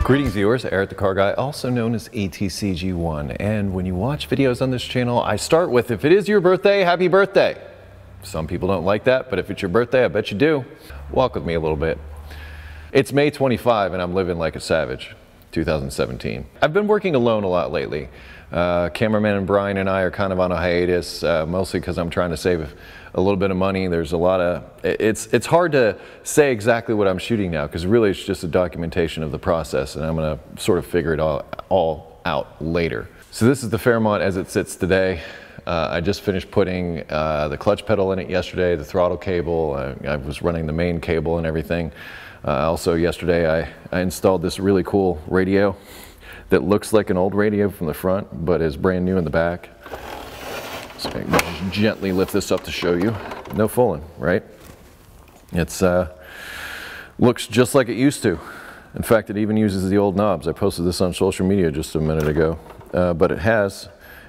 Greetings viewers, Eric the Car Guy, also known as ETCG1, and when you watch videos on this channel, I start with, if it is your birthday, happy birthday. Some people don't like that, but if it's your birthday, I bet you do. Walk with me a little bit. It's May 25 and I'm living like a savage, 2017. I've been working alone a lot lately. Cameraman Brian and I are kind of on a hiatus, mostly because I'm trying to save a little bit of money. There's a lot of, it's hard to say exactly what I'm shooting now, because really it's just a documentation of the process, and I'm gonna sort of figure it all out later. So this is the Fairmont as it sits today. I just finished putting the clutch pedal in it yesterday, the throttle cable. I was running the main cable and everything. Also yesterday I installed this really cool radio that looks like an old radio from the front, but is brand new in the back. So I'm going to gently lift this up to show you. No fooling, right? It's looks just like it used to. In fact, it even uses the old knobs. I posted this on social media just a minute ago. But it has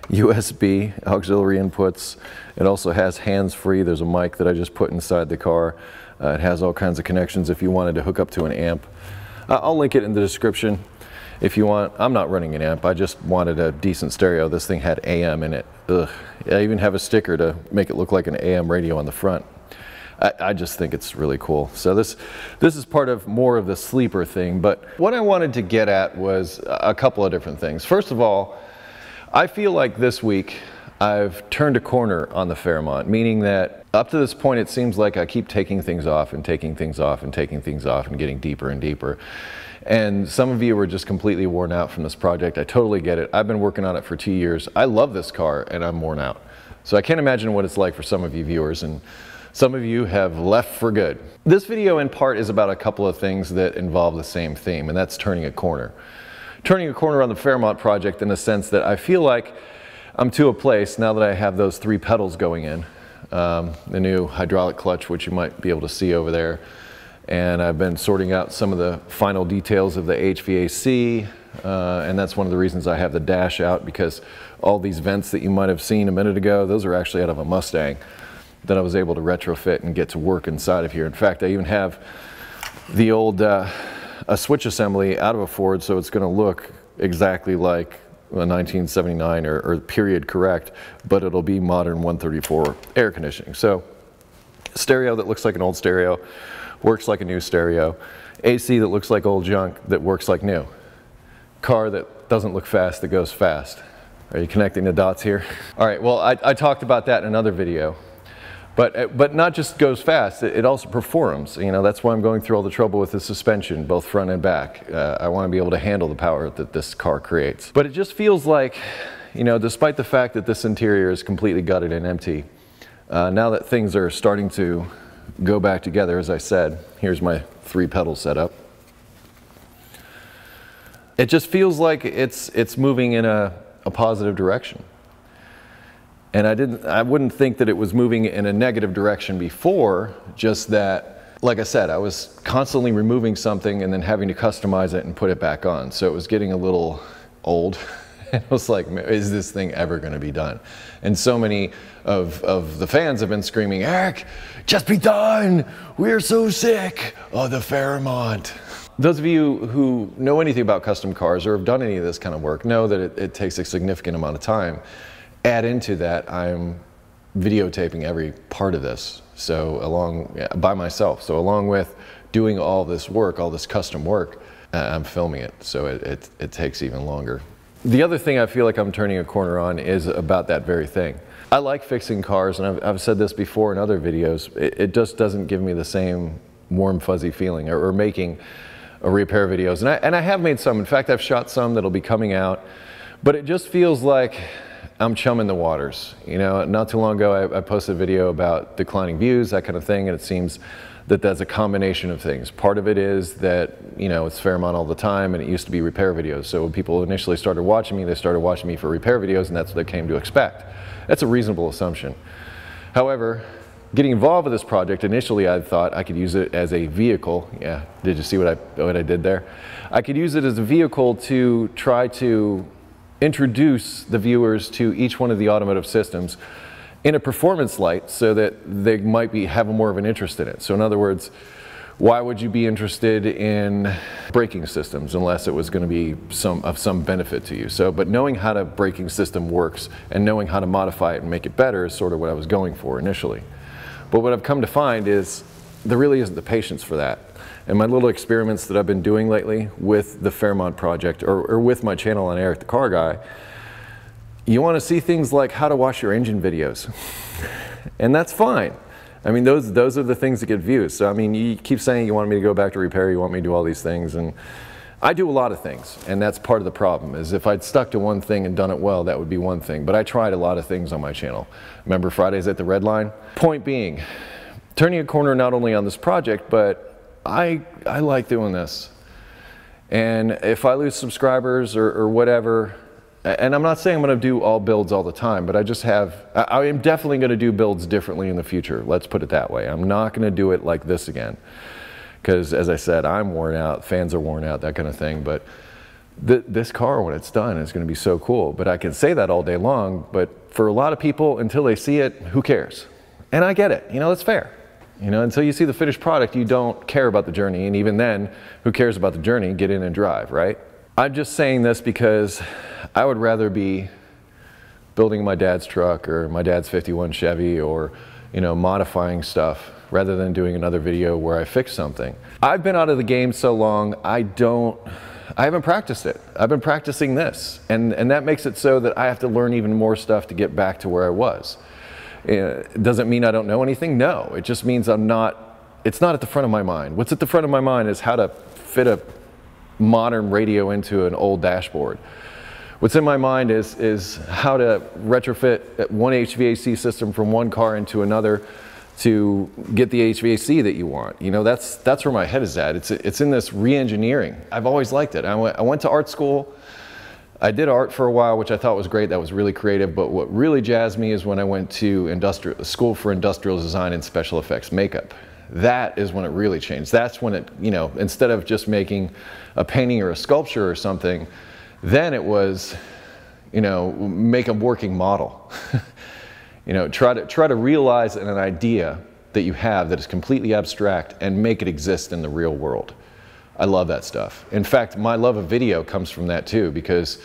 USB auxiliary inputs. It also has hands-free. There's a mic that I just put inside the car. It has all kinds of connections if you wanted to hook up to an amp. I'll link it in the description if you want. I'm not running an amp. I just wanted a decent stereo. This thing had AM in it. Ugh. I even have a sticker to make it look like an AM radio on the front. I just think it's really cool. So this is part of more of the sleeper thing, but what I wanted to get at was a couple of different things. First of all, I feel like this week I've turned a corner on the Fairmont, meaning that up to this point it seems like I keep taking things off and taking things off and taking things off and getting deeper and deeper. And some of you were just completely worn out from this project. I totally get it. I've been working on it for 2 years. I love this car and I'm worn out. So I can't imagine what it's like for some of you viewers, and some of you have left for good. This video in part is about a couple of things that involve the same theme, and that's turning a corner. Turning a corner on the Fairmont project in the sense that I feel like I'm to a place now that I have those 3 pedals going in, the new hydraulic clutch, which you might be able to see over there, and I've been sorting out some of the final details of the HVAC, and that's one of the reasons I have the dash out, because all these vents that you might have seen a minute ago, those are actually out of a Mustang that I was able to retrofit and get to work inside of here. In fact, I even have the old a switch assembly out of a Ford, so it's going to look exactly like a 1979 or period correct, but it'll be modern 134 air conditioning. So stereo that looks like an old stereo, works like a new stereo. AC that looks like old junk that works like new. Car that doesn't look fast that goes fast. Are you connecting the dots here? All right, well, I talked about that in another video. But not just goes fast, it also performs. You know, that's why I'm going through all the trouble with the suspension, both front and back. I want to be able to handle the power that this car creates. But it just feels like, you know, despite the fact that this interior is completely gutted and empty, now that things are starting to go back together, as I said, here's my 3 pedal setup. It just feels like it's moving in a positive direction. And I wouldn't think that it was moving in a negative direction before, just that, like I said, I was constantly removing something and then having to customize it and put it back on. So it was getting a little old. And I was like, is this thing ever going to be done? And so many of the fans have been screaming, Eric, just be done. We're so sick of the Fairmont. Those of you who know anything about custom cars or have done any of this kind of work know that it takes a significant amount of time. Add into that, I'm videotaping every part of this, so by myself. So along with doing all this work, all this custom work, I'm filming it, so it takes even longer. The other thing I feel like I'm turning a corner on is about that very thing. I like fixing cars, and I've said this before in other videos, it just doesn't give me the same warm fuzzy feeling, or making repair videos. And I have made some. In fact, I've shot some that'll be coming out, but it just feels like I'm chumming the waters. You know, not too long ago I posted a video about declining views, that kind of thing, and it seems that that's a combination of things. Part of it is that, you know, it's Fairmont all the time, and it used to be repair videos. So when people initially started watching me, they started watching me for repair videos, and that's what they came to expect. That's a reasonable assumption. However, getting involved with this project, initially I thought I could use it as a vehicle. Yeah, did you see what I did there? I could use it as a vehicle to try to introduce the viewers to each one of the automotive systems in a performance light, so that they might have more of an interest in it. So in other words, Why would you be interested in braking systems unless it was going to be of some benefit to you? So, but knowing how the braking system works and knowing how to modify it and make it better is sort of what I was going for initially. But what I've come to find is there really isn't the patience for that. And my little experiments that I've been doing lately with the Fairmont project or with my channel on Eric the Car Guy, you want to see things like how to wash your engine videos. And that's fine. I mean, those are the things that get views. So, I mean, you keep saying you want me to go back to repair, you want me to do all these things, and I do a lot of things, and that's part of the problem, is if I'd stuck to one thing and done it well, that would be one thing. But I tried a lot of things on my channel. Remember Fridays at the Red Line? Point being, turning a corner not only on this project, but I like doing this. And if I lose subscribers or whatever, and I'm not saying I'm going to do all builds all the time, but I am definitely going to do builds differently in the future. Let's put it that way. I'm not going to do it like this again. Because as I said, I'm worn out, fans are worn out, that kind of thing. But this car, when it's done, is going to be so cool. But I can say that all day long, but for a lot of people, until they see it, who cares? And I get it. You know, it's fair. You know, until you see the finished product, you don't care about the journey. And even then, who cares about the journey? Get in and drive, right? I'm just saying this because I would rather be building my dad's truck or my dad's 51 Chevy or, you know, modifying stuff rather than doing another video where I fix something. I've been out of the game so long, I haven't practiced it. I've been practicing this, and that makes it so that I have to learn even more stuff to get back to where I was. Does it mean I don't know anything? No, it just means it's not at the front of my mind. What's at the front of my mind is how to fit a modern radio into an old dashboard. What's in my mind is how to retrofit one HVAC system from one car into another to get the HVAC that you want. You know, that's where my head is at. It's in this re-engineering. I've always liked it. I went to art school. I did art for a while, which I thought was great. That was really creative. But what really jazzed me is when I went to school for industrial design and special effects makeup. That is when it really changed. That's when it, you know, instead of just making a painting or a sculpture or something, then it was, you know, make a working model. You know, try to realize an idea that you have that is completely abstract and make it exist in the real world. I love that stuff. In fact, my love of video comes from that too, because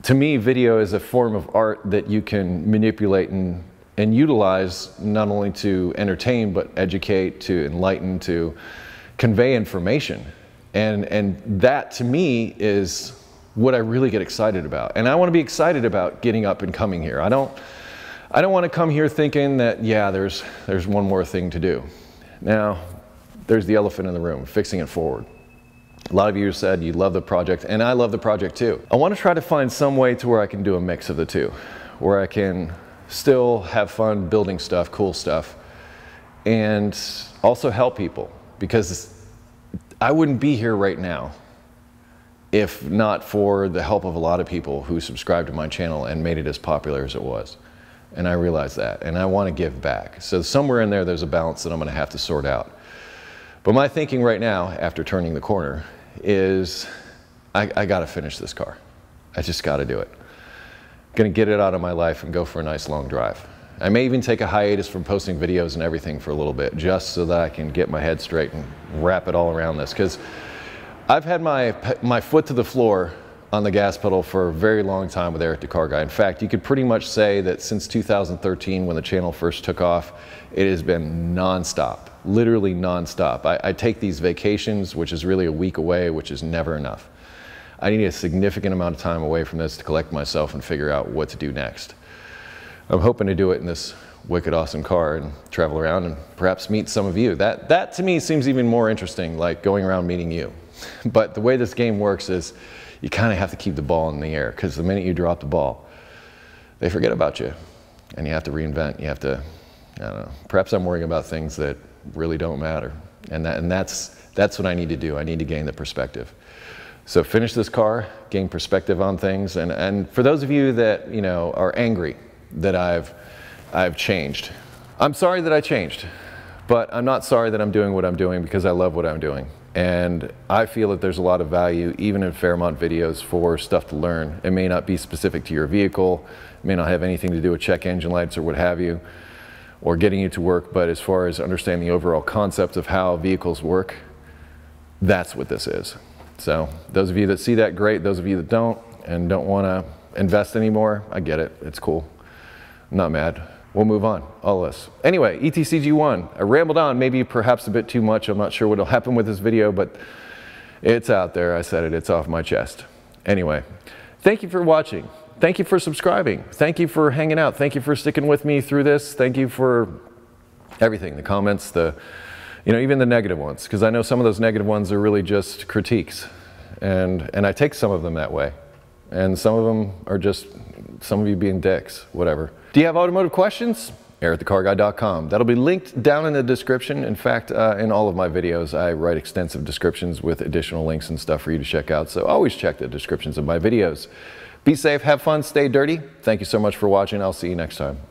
to me, video is a form of art that you can manipulate and utilize not only to entertain, but educate, to enlighten, to convey information. And that to me is what I really get excited about. And I want to be excited about getting up and coming here. I don't want to come here thinking that, yeah, there's one more thing to do. Now, there's the elephant in the room, fixing it forward. A lot of you said you love the project, and I love the project too. I want to try to find some way to where I can do a mix of the two, where I can still have fun building stuff, cool stuff, and also help people, because I wouldn't be here right now if not for the help of a lot of people who subscribed to my channel and made it as popular as it was. And I realize that, and I want to give back. So somewhere in there's a balance that I'm going to have to sort out. But my thinking right now, after turning the corner, is I got to finish this car. I just got to do it. Going to get it out of my life and go for a nice long drive. I may even take a hiatus from posting videos and everything for a little bit, just so that I can get my head straight and wrap it all around this. Because I've had my foot to the floor on the gas pedal for a very long time with Eric the Car Guy. In fact, you could pretty much say that since 2013, when the channel first took off, it has been nonstop, literally nonstop. I take these vacations, which is really a week away, which is never enough. I need a significant amount of time away from this to collect myself and figure out what to do next. I'm hoping to do it in this wicked awesome car and travel around and perhaps meet some of you. That to me seems even more interesting, like going around meeting you. But the way this game works is you kind of have to keep the ball in the air, because the minute you drop the ball, they forget about you and you have to reinvent. You have to, I don't know, perhaps I'm worrying about things that really don't matter. And that's what I need to do. I need to gain the perspective. So finish this car, gain perspective on things. And for those of you that, you know, are angry that I've changed, I'm sorry that I changed, but I'm not sorry that I'm doing what I'm doing, because I love what I'm doing. And I feel that there's a lot of value, even in Fairmont videos, for stuff to learn. It may not be specific to your vehicle, it may not have anything to do with check engine lights or what have you. or getting you to work, but as far as understanding the overall concept of how vehicles work, that's what this is. So those of you that see that, great. Those of you that don't and don't want to invest anymore, I get it. It's cool. I'm not mad. We'll move on, all of us. Anyway, ETCG1, I rambled on, maybe perhaps a bit too much. I'm not sure what will happen with this video, but it's out there. I said it, it's off my chest. Anyway, thank you for watching. Thank you for subscribing. Thank you for hanging out. Thank you for sticking with me through this. Thank you for everything, the comments, even the negative ones, because I know some of those negative ones are really just critiques. And I take some of them that way. And some of them are just some of you being dicks, whatever. Do you have automotive questions? air@thecarguy.com. That'll be linked down in the description. In fact, in all of my videos, I write extensive descriptions with additional links and stuff for you to check out. So always check the descriptions of my videos. Be safe, have fun, stay dirty. Thank you so much for watching. I'll see you next time.